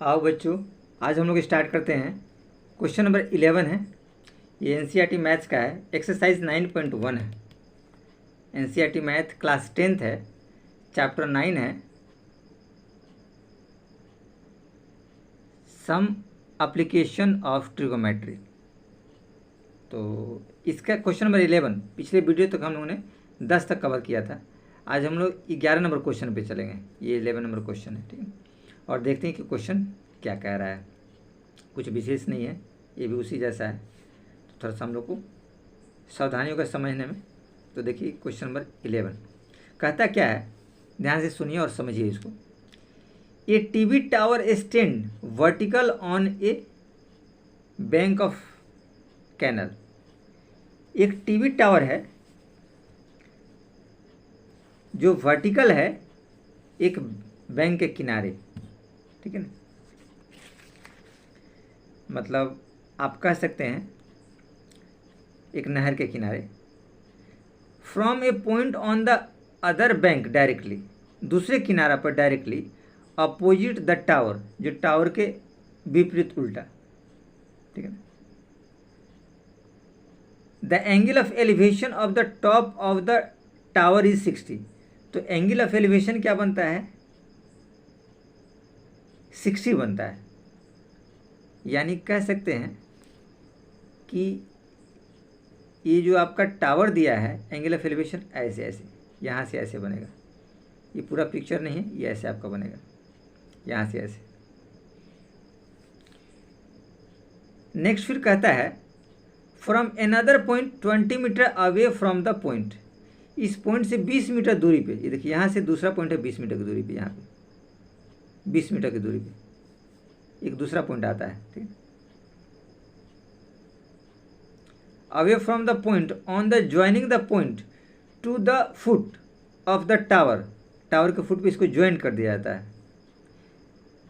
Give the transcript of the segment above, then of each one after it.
आओ बच्चों, आज हम लोग स्टार्ट करते हैं। क्वेश्चन नंबर 11 है। ये एनसीईआरटी मैथ्स का है, एक्सरसाइज 9.1 है। एनसीईआरटी मैथ क्लास 10th है, चैप्टर 9 है, सम एप्लीकेशन ऑफ ट्रिगोमेट्री। तो इसका क्वेश्चन नंबर 11 पिछले वीडियो तक हम लोगों ने 10 तक कवर किया था। आज हम लोग 11 नंबर क्वेश्चन पे चलेंगे। ये 11 नंबर क्वेश्चन है, ठीक है। और देखते हैं कि क्वेश्चन क्या कह रहा है। कुछ विशेष नहीं है, ये भी उसी जैसा है, तो थोड़ा सा हम लोग को सावधानी होगा समझने में। तो देखिए क्वेश्चन नंबर 11 कहता क्या है, ध्यान से सुनिए और समझिए इसको। A TV tower stand vertical on a bank of canal. एक टीवी टावर है जो वर्टिकल है एक बैंक के किनारे, ठीक है ना। मतलब आप कह सकते हैं एक नहर के किनारे। From A point on the other bank directly, दूसरे किनारा पर डायरेक्टली अपोजिट द टावर, जो टावर के विपरीत उल्टा, ठीक है ना। The angle of elevation of the top of the tower is 60। तो एंगल ऑफ एलिवेशन क्या बनता है, 60 बनता है। यानी कह सकते हैं कि ये जो आपका टावर दिया है, एंगल ऑफ एलिवेशन ऐसे ऐसे यहाँ से ऐसे बनेगा। ये पूरा पिक्चर नहीं है, ये ऐसे आपका बनेगा, यहाँ से ऐसे। नेक्स्ट फिर कहता है from another point 20 metre away from the point. इस पॉइंट से 20 मीटर दूरी पे, ये देखिए यहाँ से दूसरा पॉइंट है 20 मीटर की दूरी पे, यहाँ पे 20 मीटर की दूरी पे एक दूसरा पॉइंट आता है, ठीक है। Away from the point on the joining the point two the foot of the tower, tower के फुट पे इसको ज्वाइन कर दिया जाता है।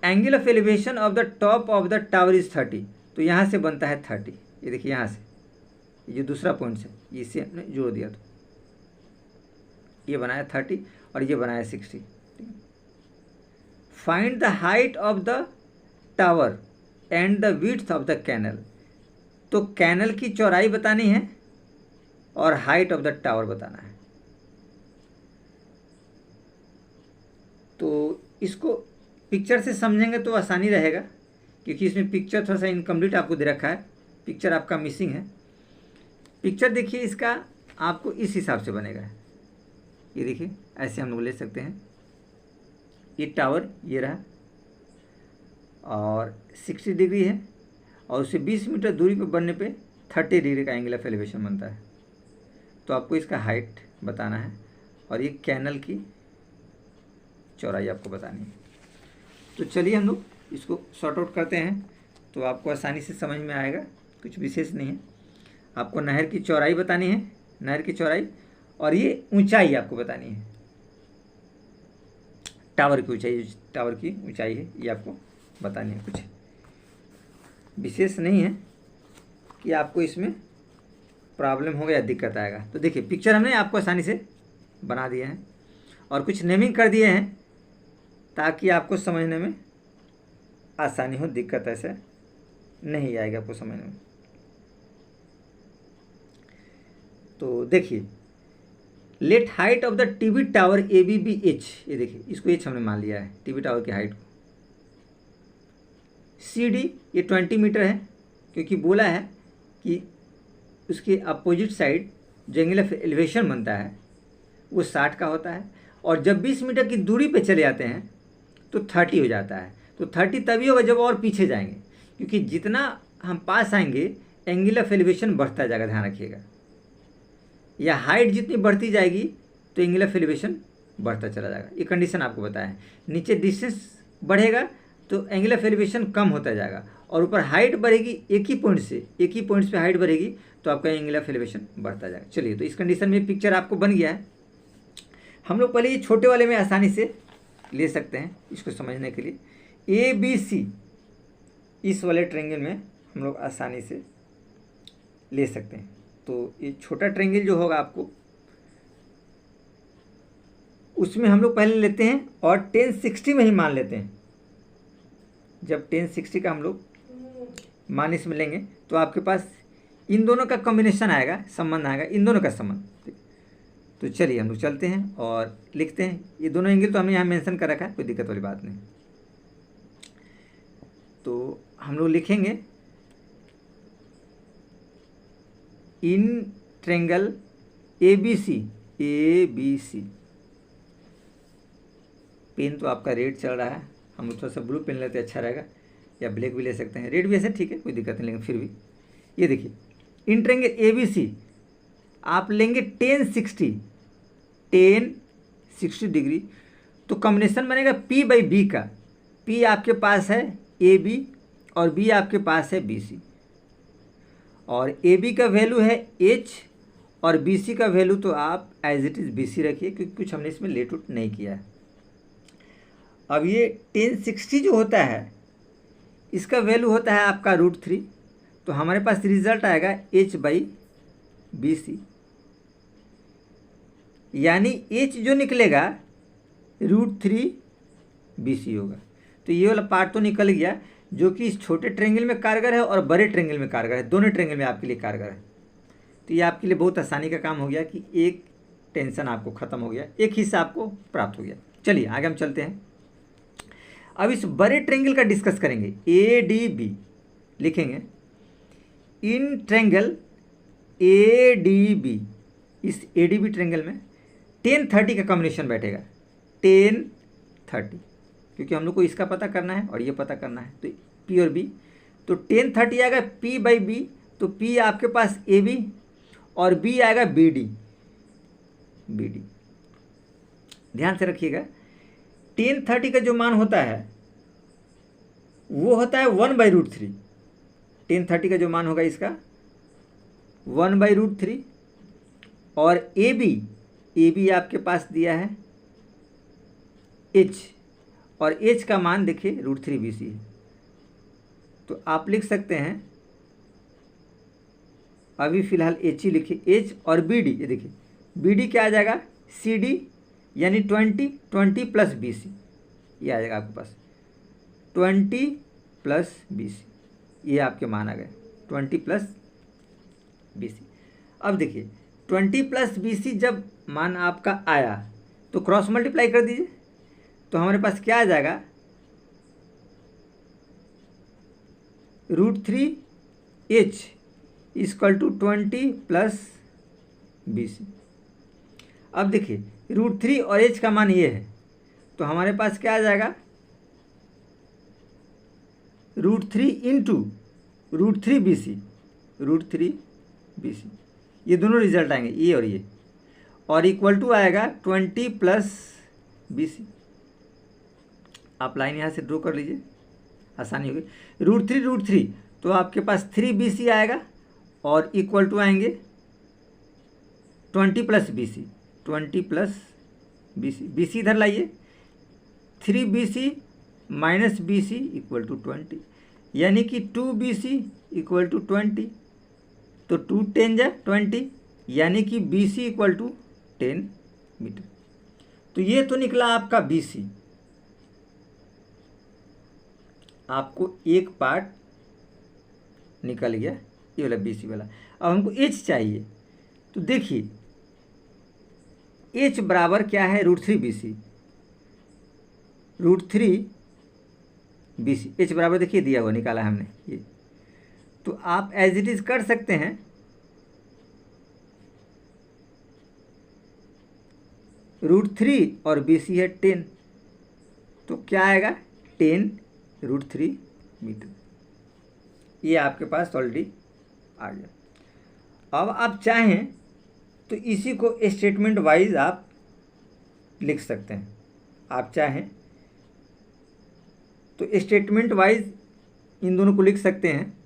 Angle of elevation of the top of the tower is 30। तो यहाँ से बनता है 30। ये देखिए यहाँ से, ये जो दूसरा पॉइंट है इसे हमने जोड़ दिया, तो ये बनाया 30 और ये बनाया 60। Find the height of the tower and the width of the canal. तो कैनल की चौड़ाई बतानी है और हाइट ऑफ द टावर बताना है। तो इसको पिक्चर से समझेंगे तो आसानी रहेगा, क्योंकि इसमें पिक्चर थोड़ा सा इनकम्प्लीट आपको दे रखा है, पिक्चर आपका मिसिंग है। पिक्चर देखिए इसका आपको इस हिसाब से बनेगा। ये देखिए ऐसे हम लोग ले सकते हैं, ये टावर ये रहा और 60 डिग्री है, और उससे 20 मीटर दूरी पर बनने पे 30 डिग्री का एंगल ऑफ एलिवेशन बनता है। तो आपको इसका हाइट बताना है और ये कैनल की चौड़ाई आपको बतानी है। तो चलिए हम लोग इसको सॉर्ट आउट करते हैं, तो आपको आसानी से समझ में आएगा, कुछ विशेष नहीं है। आपको नहर की चौड़ाई बतानी है, नहर की चौड़ाई, और ये ऊंचाई आपको बतानी है, टावर की ऊंचाई, टावर की ऊंचाई है ये आपको बतानी है। कुछ विशेष नहीं है कि आपको इसमें प्रॉब्लम होगा या दिक्कत आएगा। तो देखिए पिक्चर हमने आपको आसानी से बना दिया है और कुछ नेमिंग कर दिए हैं ताकि आपको समझने में आसानी हो, दिक्कत ऐसे नहीं आएगा आपको समझने में। तो देखिए let height of the TV tower A B B H. ये देखिए इसको एच हमने मान लिया है, टीवी टावर की हाइट को। सी डी ये 20 मीटर है, क्योंकि बोला है कि उसके अपोजिट साइड जो एंगल ऑफ एलिवेशन बनता है वो 60 का होता है, और जब 20 मीटर की दूरी पे चले जाते हैं तो 30 हो जाता है। तो 30 तभी होगा जब और पीछे जाएंगे, क्योंकि जितना हम पास आएंगे एंगल ऑफ एलिवेशन बढ़ता जाएगा, ध्यान रखिएगा। या हाइट जितनी बढ़ती जाएगी तो एंगल ऑफ एलिवेशन बढ़ता चला जाएगा। ये कंडीशन आपको बताया है। नीचे डिस्टेंस बढ़ेगा तो एंगल ऑफ एलिवेशन कम होता जाएगा, और ऊपर हाइट बढ़ेगी, एक ही पॉइंट पे हाइट बढ़ेगी तो आपका एंगल ऑफ एलिवेशन बढ़ता जाएगा। चलिए, तो इस कंडीशन में पिक्चर आपको बन गया है। हम लोग पहले ये छोटे वाले में आसानी से ले सकते हैं इसको समझने के लिए। ए बी सी इस वाले ट्रायंगल में हम लोग आसानी से ले सकते हैं। तो ये छोटा ट्रायंगल जो होगा आपको, उसमें हम लोग पहले लेते हैं और 1060 में ही मान लेते हैं। जब 1060 का हम लोग मान इसमें लेंगे तो आपके पास इन दोनों का कॉम्बिनेशन आएगा, संबंध आएगा, इन दोनों का संबंध। तो चलिए हम लोग चलते हैं और लिखते हैं। ये दोनों एंगल तो हमने यहाँ मेंशन कर रखा है, कोई दिक्कत वाली बात नहीं। तो हम लोग लिखेंगे in triangle ABC, ABC। Pen तो आपका रेड चल रहा है, हम लोग थोड़ा सा ब्लू पेन लेते अच्छा रहेगा, या ब्लैक भी ले सकते हैं, रेड भी ऐसे ठीक है, कोई दिक्कत नहीं, लेकिन फिर भी ये देखिए इन ट्रेंगल ABC आप लेंगे 1060 डिग्री, तो कॉम्बिनेशन बनेगा P/B का। P आपके पास है AB और B आपके पास है BC, और AB का वैल्यू है H और BC का वैल्यू तो आप एज इट इज़ BC रखिए, क्योंकि कुछ हमने इसमें लेट उट नहीं किया है। अब ये 1060 जो होता है इसका वैल्यू होता है आपका √3, तो हमारे पास रिजल्ट आएगा H/BC, यानी H जो निकलेगा √3BC होगा। तो ये वाला पार्ट तो निकल गया जो कि इस छोटे ट्रेंगल में कारगर है और बड़े ट्रेंगल में कारगर है, दोनों ट्रेंगल में आपके लिए कारगर है। तो ये आपके लिए बहुत आसानी का काम हो गया कि एक टेंशन आपको ख़त्म हो गया, एक हिस्सा आपको प्राप्त हो गया। चलिए आगे हम चलते हैं। अब इस बड़े ट्रेंगल का डिस्कस करेंगे, ADB लिखेंगे इन ट्रेंगल ADB। इस ADB ट्रेंगल में 1030 का कॉम्बिनेशन बैठेगा, 1030, क्योंकि हम लोग को इसका पता करना है और ये पता करना है, तो P और B, तो 1030 आएगा P/B, तो P आपके पास AB और B आएगा BD। ध्यान से रखिएगा 1030 का जो मान होता है वो होता है 1/√3। 1030 का जो मान होगा इसका 1/√3, और AB आपके पास दिया है H, और H का मान देखिए √3BC है। तो आप लिख सकते हैं, अभी फिलहाल H ही लिखिए, H और BD, ये देखिए BD क्या आ जाएगा CD, यानी 20 प्लस BC, ये आ जाएगा आपके पास 20 प्लस BC, ये आपके मान आ गए 20 प्लस BC। अब देखिए 20 प्लस BC जब मान आपका आया तो क्रॉस मल्टीप्लाई कर दीजिए, तो हमारे पास क्या आ जाएगा √3H = 20 प्लस BC। अब देखिए √3 और H का मान ये है, तो हमारे पास क्या आ जाएगा √3 इंटू √3BC, ये दोनों रिजल्ट आएंगे, ये और इक्वल टू आएगा 20 प्लस BC। आप लाइन यहाँ से ड्रॉ कर लीजिए, आसानी होगी। √3 तो आपके पास 3BC आएगा, और इक्वल टू आएंगे 20 प्लस BC इधर लाइए, 3BC माइनस BC = 20, यानी कि 2BC = 20, तो 2 10 जा 20, यानी कि BC = 10 मीटर। तो ये तो निकला आपका BC, आपको एक पार्ट निकल गया, ये वाला BC वाला। अब हमको H चाहिए, तो देखिए H बराबर क्या है √3BC, √3BC, H बराबर देखिए दिया हुआ, निकाला है हमने ये। तो आप एज इट इज कर सकते हैं, √3 और BC है 10, तो क्या आएगा 10 √3 मीटर। ये आपके पास ऑलरेडी आ गया। अब आप चाहें तो इसी को स्टेटमेंट वाइज आप लिख सकते हैं, आप चाहें तो स्टेटमेंट वाइज इन दोनों को लिख सकते हैं।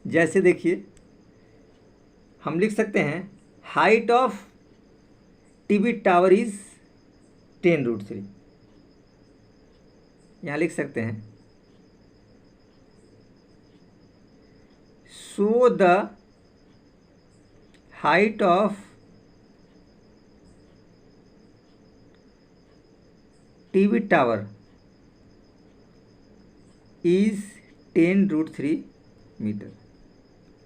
जैसे देखिए हम लिख सकते हैं height of TV tower is 10 √3, यहाँ लिख सकते हैं so the height of TV tower is 10√3 metre,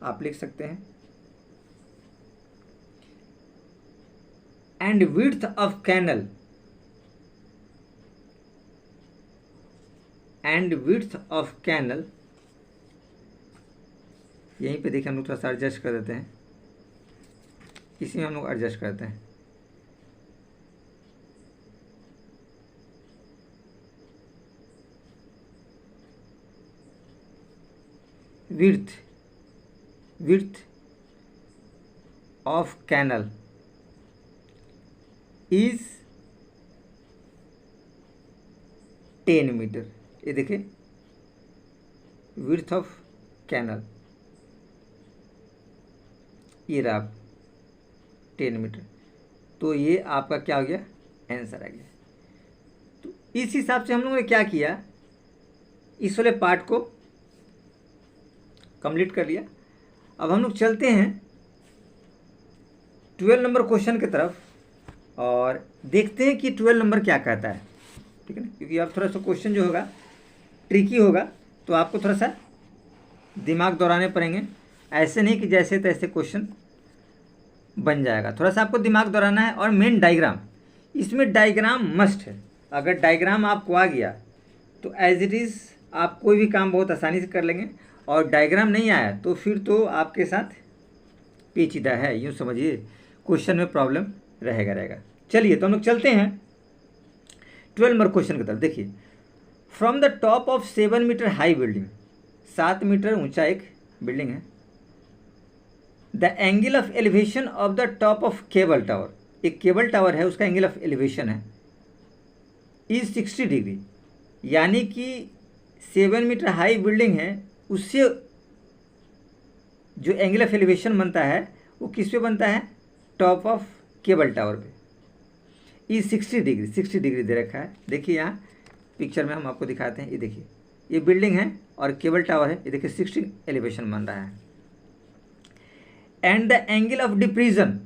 आप लिख सकते हैं। And width of canal, and width of canal, यहीं पे देखिए हम लोग थोड़ा सा एडजस्ट कर देते हैं, इसी में हम लोग एडजस्ट करते हैं। Width of canal is 10 metre. ये देखिए विड्थ ऑफ कैनल, ये रहा 10 मीटर। तो ये आपका क्या हो गया, आंसर आ गया। तो इस हिसाब से हम लोगों ने क्या किया, इस वाले पार्ट को कंप्लीट कर लिया। अब हम लोग चलते हैं 12 नंबर क्वेश्चन की तरफ और देखते हैं कि 12 नंबर क्या कहता है, ठीक है ना। क्योंकि अब थोड़ा सा क्वेश्चन जो होगा ट्रिकी होगा, तो आपको थोड़ा सा दिमाग दौड़ाने पड़ेंगे। ऐसे नहीं कि जैसे तैसे क्वेश्चन बन जाएगा, थोड़ा सा आपको दिमाग दौड़ाना है। और मेन डायग्राम, इसमें डायग्राम मस्ट है। अगर डायग्राम आपको आ गया तो एज इट इज़ आप कोई भी काम बहुत आसानी से कर लेंगे, और डायग्राम नहीं आया तो फिर तो आपके साथ पेचीदा है, यूँ समझिए क्वेश्चन में प्रॉब्लम रहेगा। चलिए तो हम लोग चलते हैं 12 नंबर क्वेश्चन की तरफ। देखिए, from the top of 7 metre high building, 7 metre ऊंचा एक बिल्डिंग है। The angle of elevation of the top of cable tower, एक केबल टावर है उसका एंगल ऑफ एलिवेशन है इज 60 डिग्री। यानी कि 7 मीटर हाई बिल्डिंग है, उससे जो एंगल ऑफ एलिवेशन बनता है वो किस पे बनता है, टॉप ऑफ केबल टावर पे। इज 60 डिग्री, 60 डिग्री दे रखा है। देखिए यहाँ पिक्चर में हम आपको दिखाते हैं, ये देखिए ये बिल्डिंग है और केबल टावर है, ये देखिए 60 एलिवेशन बन रहा है। And the angle of depression,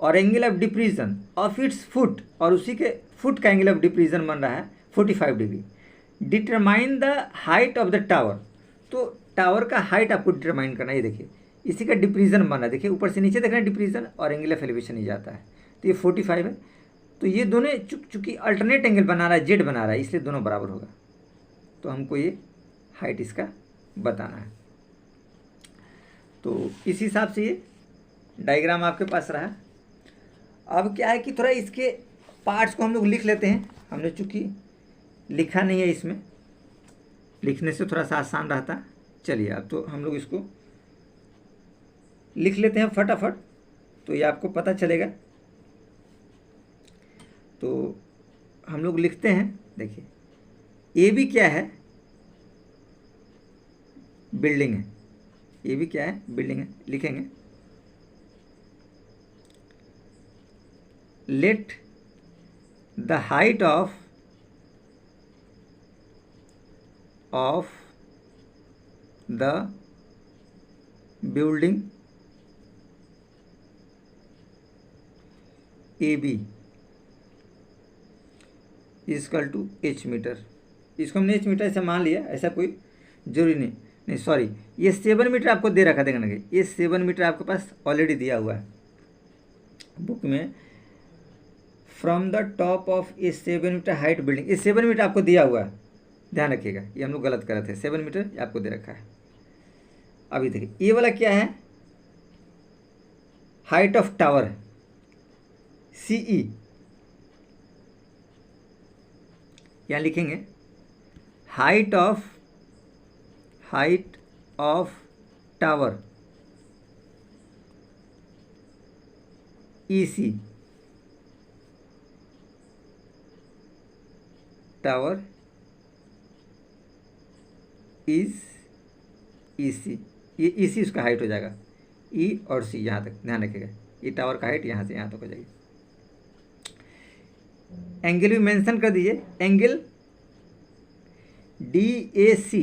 और angle of depression of its foot, और उसी के फुट का एंगल ऑफ डिप्रीजन बन रहा है 45 degree. Determine the height of the tower, तो टावर का हाइट आपको डिटरमाइन करना है। ये देखिए इसी का डिप्रीजन बना है, देखिए ऊपर से नीचे देखना डिप्रीजन और एंगल ऑफ एलिवेशन ही जाता है, तो ये 45 है। तो ये दोनों चूंकि अल्टरनेट एंगल बना रहा है, जेड बना रहा है, इसलिए दोनों बराबर होगा। तो हमको ये हाइट इसका बताना है। तो इस हिसाब से ये डायग्राम आपके पास रहा। अब क्या है कि थोड़ा इसके पार्ट्स को हम लोग लिख लेते हैं। हमने चूँकि लिखा नहीं है, इसमें लिखने से थोड़ा सा आसान रहता। चलिए अब तो हम लोग इसको लिख लेते हैं फटाफट, तो ये आपको पता चलेगा। तो हम लोग लिखते हैं, देखिए ए भी क्या है, बिल्डिंग है। ये भी क्या है, बिल्डिंग है। लिखेंगे let the height of the building A B equal to H metre. इसको हमने एच मीटर से मान लिया, ऐसा कोई जरूरी नहीं सॉरी, ये 7 मीटर आपको दे रखा, देखना कि ये 7 मीटर आपके पास ऑलरेडी दिया हुआ है बुक में। From the top of a 7 metre height building, ये 7 मीटर आपको दिया हुआ है, ध्यान रखिएगा, ये हम लोग गलत कर रहे थे। 7 मीटर आपको दे रखा है। अभी देखिए ये वाला क्या है, हाइट ऑफ टावर है, CE। यहाँ लिखेंगे height of tower EC, tower is EC। ये EC उसका हाइट हो जाएगा, E और C यहाँ तक ध्यान रखिएगा। ये टावर का हाइट यहाँ से यहाँ तक हो जाएगी। एंगल भी मेंशन कर दीजिए, angle DAC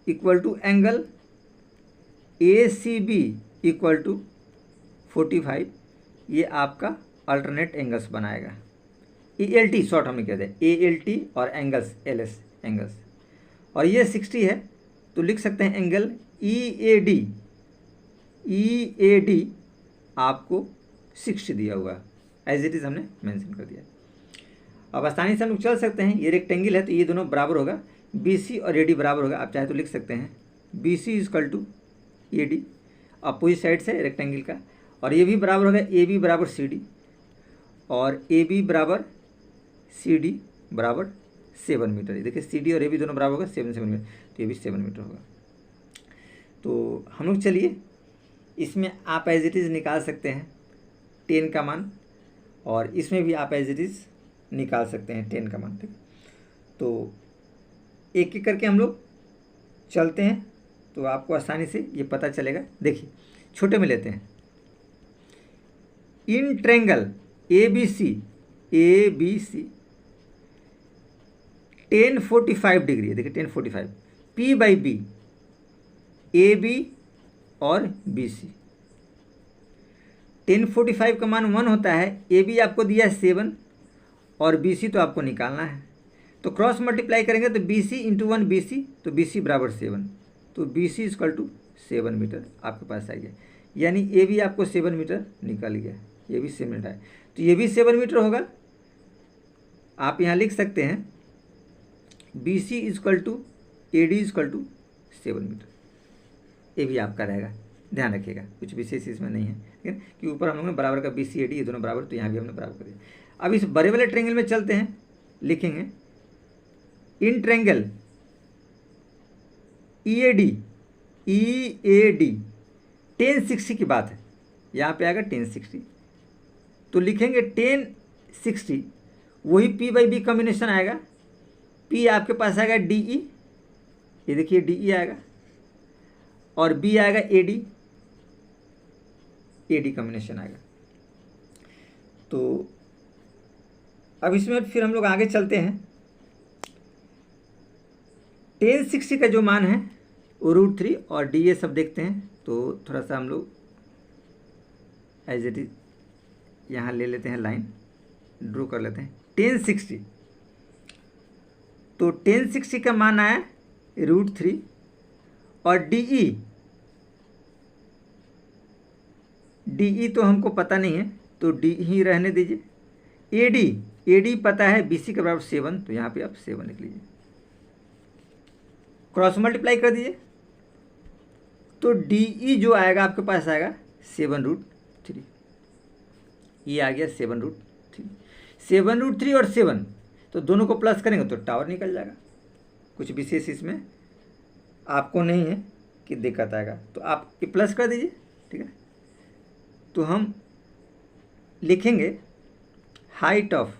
equal to angle ACB equal to 45। ये आपका अल्टरनेट एंगल्स बनाएगा। ELT शॉर्ट हमने किया था, ALT और एंगल्स LS एंगल्स, और ये 60 है तो लिख सकते हैं एंगल EAD आपको 60 दिया हुआ है, एज इट इज़ हमने मेंशन कर दिया। अब आसानी से हम लोग चल सकते हैं, ये रेक्टेंगल है तो ये दोनों बराबर होगा, BC और AD बराबर होगा। आप चाहे तो लिख सकते हैं BC equal to AD, opposite side से रेक्टेंगल का, और ये भी बराबर होगा AB बराबर CD, और AB बराबर CD बराबर 7 मीटर। देखिए CD और AB दोनों बराबर होगा 7 मीटर, तो ये भी 7 मीटर होगा। तो हम लोग चलिए इसमें आप एज इट इज़ निकाल सकते हैं 10 का मान, और इसमें भी आप एज इट इज़ निकाल सकते हैं 10 का मान। ठीक, तो एक एक करके हम लोग चलते हैं तो आपको आसानी से ये पता चलेगा। देखिए छोटे में लेते हैं, इन ट्रायंगल ABC 1045 डिग्री है। देखिए 1045, P/B AB और BC, 1045 का मान 1 होता है, AB आपको दिया है 7 और BC तो आपको निकालना है, तो क्रॉस मल्टीप्लाई करेंगे तो BC इंटू 1 BC, तो BC बराबर 7, तो BC इक्वल टू 7 मीटर आपके पास आ गया, यानी AB आपको 7 मीटर निकल गया, ये भी 7 मीटर है, तो ये भी 7 मीटर होगा। आप यहाँ लिख सकते हैं BC equal to AD equal to 7 metre, ये भी आपका रहेगा, ध्यान रखिएगा, कुछ विशेष इसमें नहीं है, ठीक है, कि ऊपर हम लोगों ने बराबर का BC AD ये दोनों बराबर, तो यहाँ भी हमने बराबर कर दिया। अब इस बड़े वाले ट्रायंगल में चलते हैं, लिखेंगे इन ट्रायंगल EAD 1060 की बात है, यहाँ पे आएगा 1060, तो लिखेंगे 1060, वही P/B कॉम्बिनेशन आएगा, P आपके पास आएगा DE, ये देखिए DE आएगा, और B आएगा AD कॉम्बिनेशन आएगा। तो अब इसमें फिर हम लोग आगे चलते हैं, 1060 का जो मान है वो √3 और DA सब देखते हैं, तो थोड़ा सा हम लोग एज इट इज यहाँ ले लेते हैं, लाइन ड्रॉ कर लेते हैं 1060, तो 1060 का मान आया √3 और DE तो हमको पता नहीं है तो D ही रहने दीजिए, AD पता है BC के बराबर 7, तो यहाँ पे आप 7 लिख लीजिए, क्रॉस मल्टीप्लाई कर दीजिए, तो DE जो आएगा आपके पास आएगा 7√3, ये आ गया 7√3, 7√3 और 7, तो दोनों को प्लस करेंगे तो टावर निकल जाएगा, कुछ विशेष इसमें आपको नहीं है कि दिक्कत आएगा, तो आप ये प्लस कर दीजिए, ठीक है। तो हम लिखेंगे height of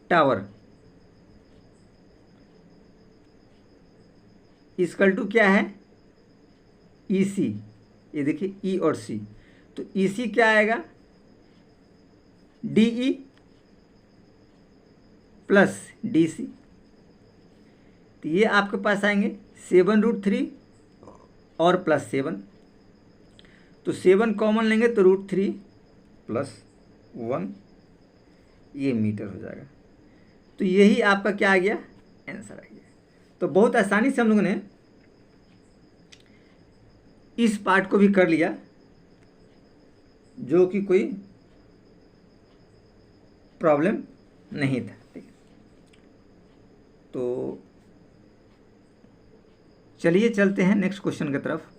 tower equal to क्या है EC, ये देखिए E और C, तो EC क्या आएगा DE प्लस DC, तो ये आपके पास आएंगे 7√3 और प्लस 7, तो 7 कॉमन लेंगे तो √3 प्लस 1, ये मीटर हो जाएगा, तो यही आपका क्या आ गया आंसर आ गया। तो बहुत आसानी से हम लोगों ने इस पार्ट को भी कर लिया, जो कि कोई प्रॉब्लम नहीं था, ठीक है। तो चलिए चलते हैं नेक्स्ट क्वेश्चन की तरफ।